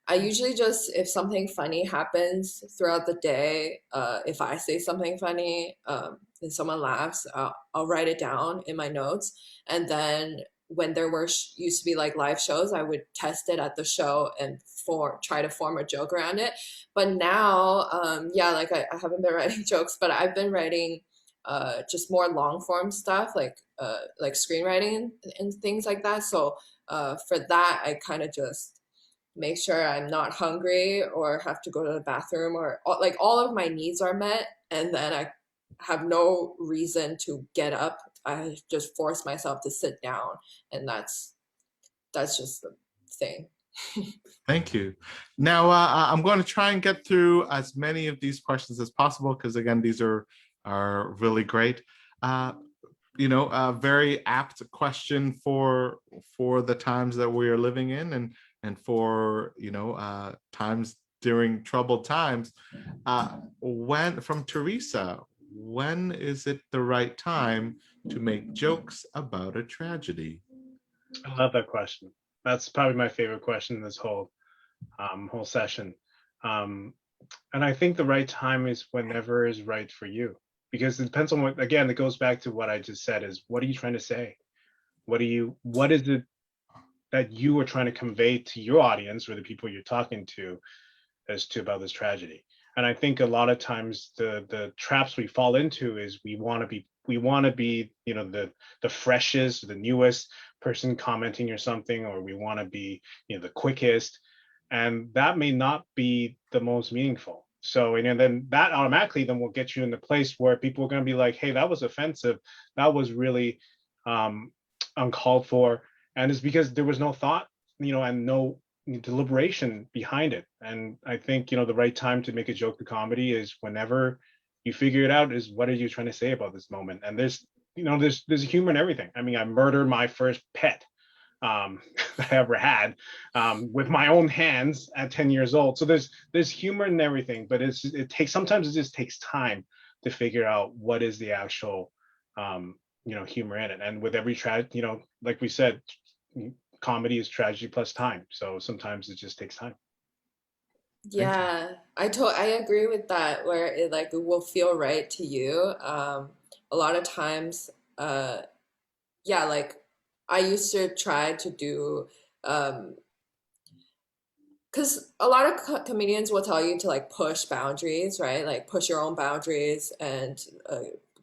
I usually just, if something funny happens throughout the day, if I say something funny, and someone laughs, I'll write it down in my notes. And then when there were used to be like live shows, I would test it at the show and try to form a joke around it. But now, yeah, like I haven't been writing jokes, but I've been writing just more long form stuff, like screenwriting and things like that. So for that, I kind of just make sure I'm not hungry or have to go to the bathroom, or like all of my needs are met, and then I have no reason to get up. I just force myself to sit down, and that's just the thing. Thank you. Now, I'm going to try and get through as many of these questions as possible, because again, these are really great. A very apt question for the times that we are living in, and for times during troubled times. From Teresa, when is it the right time to make jokes about a tragedy? I love that question. That's probably my favorite question in this whole session. And I think the right time is whenever is right for you, because it depends on what, again, it goes back to what I just said is, what are you trying to say? What is it that you are trying to convey to your audience or the people you're talking to as to about this tragedy? And I think a lot of times the traps we fall into is we want to be the freshest, the newest person commenting or something, or we want to be the quickest, and that may not be the most meaningful. So and then that automatically then will get you in the place where people are going to be like, hey, that was offensive, that was really uncalled for, and it's because there was no thought and no deliberation behind it. And I think the right time to make a joke to comedy is whenever you figure it out, is what are you trying to say about this moment. And there's humor in everything. I mean, I murdered my first pet that I ever had with my own hands at 10 years old. So there's humor in everything, but sometimes it just takes time to figure out what is the actual humor in it. And with every like we said, comedy is tragedy plus time. So sometimes it just takes time. Yeah, I agree with that, where it like it will feel right to you. A lot of times, yeah, like I used to try to do, because a lot of comedians will tell you to like push boundaries, right? Like push your own boundaries and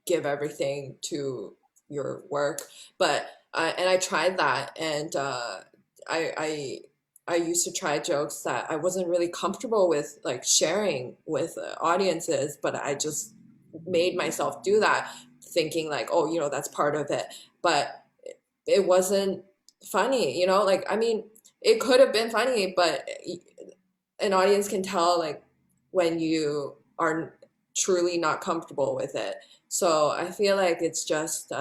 give everything to your work. But and I tried that, and I I I used to try jokes that I wasn't really comfortable with, like sharing with audiences, but I just made myself do that, thinking like, oh, that's part of it. But it wasn't funny, like, I mean, it could have been funny, but an audience can tell like when you are truly not comfortable with it. So I feel like it's just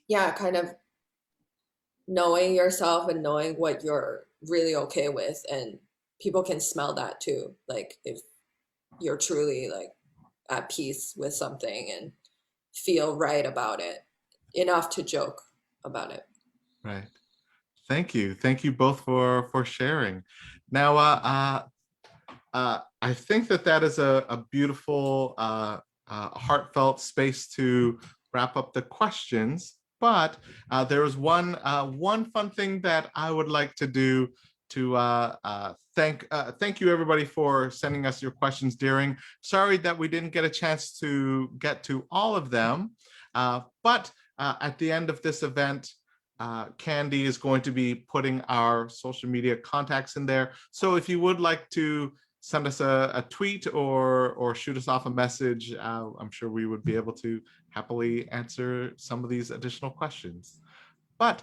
yeah, kind of knowing yourself and knowing what you're really okay with, and people can smell that too, like if you're truly like at peace with something and feel right about it enough to joke about it. Right. Thank you. Thank you both for sharing. Now, I think that is a beautiful, heartfelt space to wrap up the questions. But there is one fun thing that I would like to do to thank you everybody for sending us your questions during. Sorry that we didn't get a chance to get to all of them, but at the end of this event, Candy is going to be putting our social media contacts in there. So if you would like to send us a tweet or shoot us off a message, I'm sure we would be able to happily answer some of these additional questions. But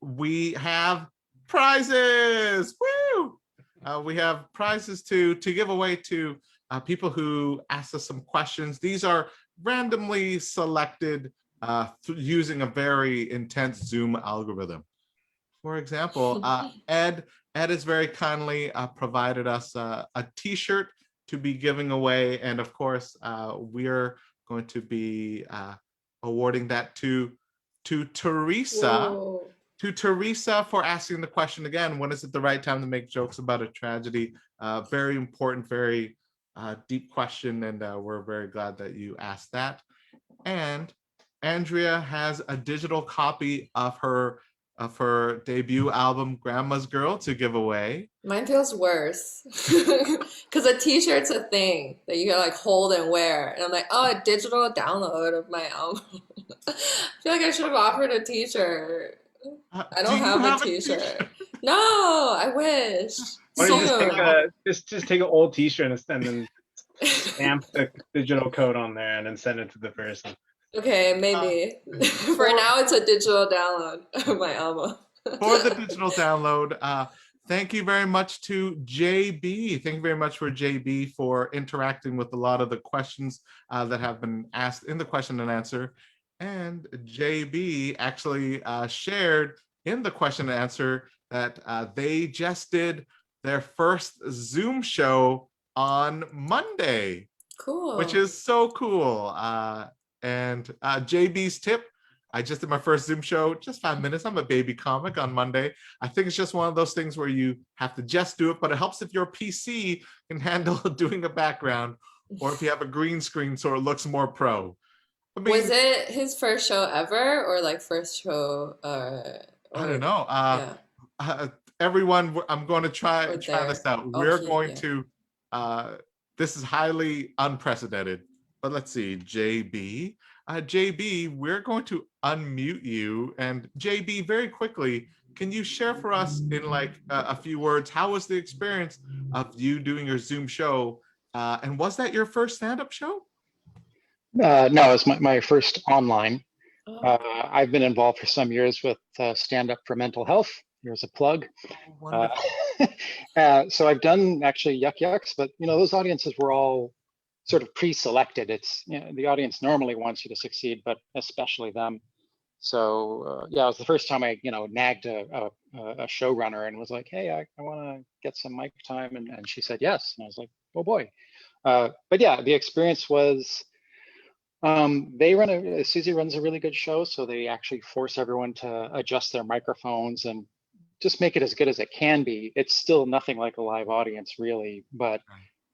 we have prizes. Woo! We have prizes to give away to people who asked us some questions. These are randomly selected using a very intense Zoom algorithm. For example, Ed has very kindly provided us a t-shirt to be giving away. And of course, we're going to be awarding that to Teresa. Whoa. To Teresa for asking the question again, when is it the right time to make jokes about a tragedy? Very important, very deep question. And we're very glad that you asked that. And Andrea has a digital copy of her debut album, Grandma's Girl, to give away. Mine feels worse because a t-shirt's a thing that you can like hold and wear. And I'm like, oh, a digital download of my album. I feel like I should have offered a t-shirt. I don't have a t-shirt. No, I wish. Why don't you just take an old t-shirt and then stamp the digital code on there and then send it to the person. Okay, maybe. For now, it's a digital download of my album. For the digital download, thank you very much to JB. Thank you very much for JB for interacting with a lot of the questions that have been asked in the question and answer. And JB actually shared in the question and answer that they just did their first Zoom show on Monday. Cool. Which is so cool. And JB's tip, I just did my first Zoom show, just 5 minutes. I'm a baby comic on Monday. I think it's just one of those things where you have to just do it, but it helps if your PC can handle doing a background, or if you have a green screen so it looks more pro. I mean, was it his first show ever, or like first show? I don't know. Yeah. Everyone, I'm going to try this out. We're going to, this is highly unprecedented, but let's see, JB. JB, we're going to unmute you. And JB, very quickly, can you share for us in like a few words, how was the experience of you doing your Zoom show? And was that your first stand-up show? No, it was my first online. I've been involved for some years with stand-up for mental health. Here's a plug. So I've done actually Yuck Yucks, but those audiences were all sort of pre-selected. It's the audience normally wants you to succeed, but especially them. So yeah, it was the first time I nagged a showrunner and was like, hey, I want to get some mic time, and she said yes, and I was like, oh boy. But yeah, the experience was. Susie runs a really good show, so they actually force everyone to adjust their microphones, and just make it as good as it can be. It's still nothing like a live audience, really, but